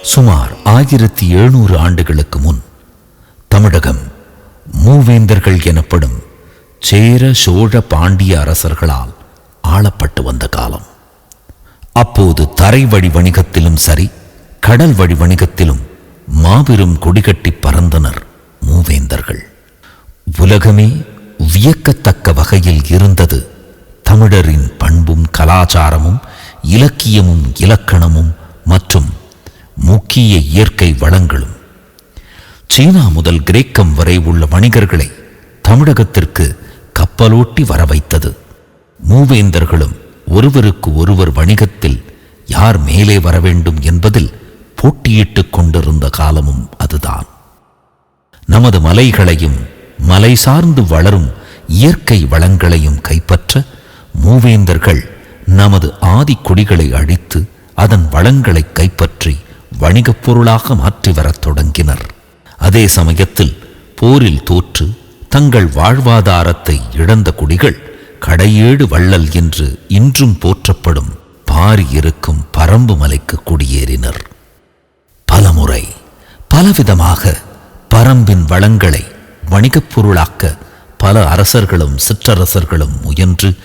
சுமார் 1700 ஆண்டுகளுக்கு முன் தமிழகம் மூவேந்தர்கள் எனப்படும் சேர சோழ பாண்டிய அரசர்களால் ஆளப்பட்டு வந்த காலம். அப்போது தரை வழி வணிகத்திலும் சரி, கடல் வழி வணிகத்திலும் மாபெரும் கொடிகட்டி பறந்தனர் மூவேந்தர்கள். உலகமே வியக்கத்தக்க வகையில் இருந்தது தமிழரின் பண்பும் கலாச்சாரமும் இலக்கியமும் இலக்கணமும் மற்றும் முக்கிய இயற்கை வளங்களும். சீனா முதல் கிரேக்கம் வரை உள்ள வணிகர்களை தமிழகத்திற்கு கப்பலோட்டி வர வைத்தது. மூவேந்தர்களும் ஒருவருக்கு ஒருவர் வணிகத்தில் யார் மேலே வர வேண்டும் என்பதில் போட்டியிட்டுக் கொண்டிருந்த காலமும் அதுதான். நமது மலைகளையும் மலை சார்ந்து வளரும் இயற்கை வளங்களையும் கைப்பற்ற மூவேந்தர்கள் நமது ஆதி கொடிகளை அழித்து அதன் வளங்களை கைப்பற்றி வணிகப் பொருளாக மாற்றி வரத் தொடங்கினர். அதே சமயத்தில் போரில் தோற்று தங்கள் வாழ்வாதாரத்தை இழந்த குடிகள் கடையேடு வள்ளல் என்று இன்றும் போற்றப்படும் பாரி இருக்கும் பரம்பு மலைக்கு குடியேறினர். பலமுறை பலவிதமாக பரம்பின் வளங்களை வணிகப் பொருளாக்க பல அரசர்களும் சிற்றரசர்களும் முயன்று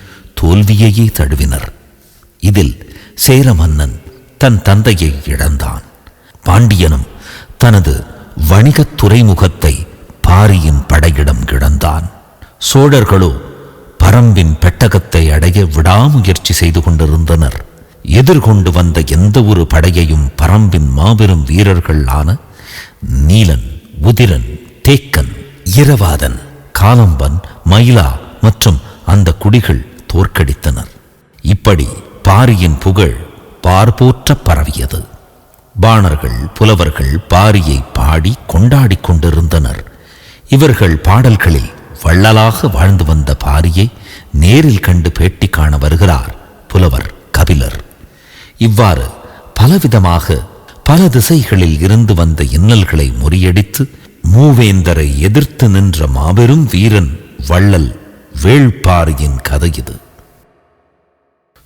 தோல்வியையே தழுவினர். இதில் சேர மன்னன் தன் தந்தையை இழந்தான். பாண்டியனும் தனது வணிகத் துறைமுகத்தை பாரியின் படையிடம் இழந்தான். சோழர்களோ பரம்பின் பெட்டகத்தை அடைய விடாமுயற்சி செய்து கொண்டிருந்தனர். எதிர்கொண்டு வந்த எந்த ஒரு படையையும் பரம்பின் மாபெரும் வீரர்கள் ஆன நீலன், உதிரன், தேக்கன், இரவாதன், காலம்பன், மயிலா மற்றும் அந்த குடிகள் தோற்கடித்தனர். இப்படி பாரியின் புகழ் பார்போற்ற பரவியது. பாணர்கள், புலவர்கள் பாரியை பாடி கொண்டாடி கொண்டிருந்தனர். இவர்கள் பாடல்களில் வள்ளலாக வாழ்ந்து வந்த பாரியை நேரில் கண்டு பேட்டி காண வருகிறார் புலவர் கபிலர். இவ்வாறு பலவிதமாக பல திசைகளில் இருந்து வந்த இன்னல்களை முறியடித்து மூவேந்தரை எதிர்த்து நின்ற மாபெரும் வீரன் வள்ளல் வேள்பாரியின் கதை இது.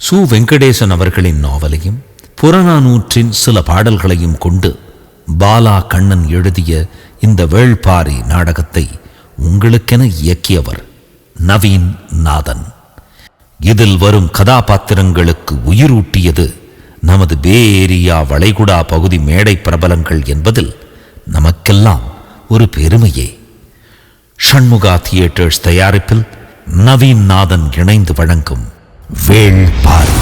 சு. வெங்கடேசன் அவர்களின் நாவலையும் புறநானூற்றின் சில பாடல்களையும் கொண்டு பாலா கண்ணன் எழுதிய இந்த வேள்பாரி நாடகத்தை உங்களுக்கென இயக்கியவர் நவீன் நாதன். இதில் வரும் கதாபாத்திரங்களுக்கு உயிரூட்டியது நமது பே ஏரியா வளைகுடா பகுதி மேடை பிரபலங்கள் என்பதில் நமக்கெல்லாம் ஒரு பெருமையே. ஷண்முகா தியேட்டர்ஸ் தயாரிப்பில் நவீன் நாதன் இணைந்து வழங்கும் வேள்பாரி.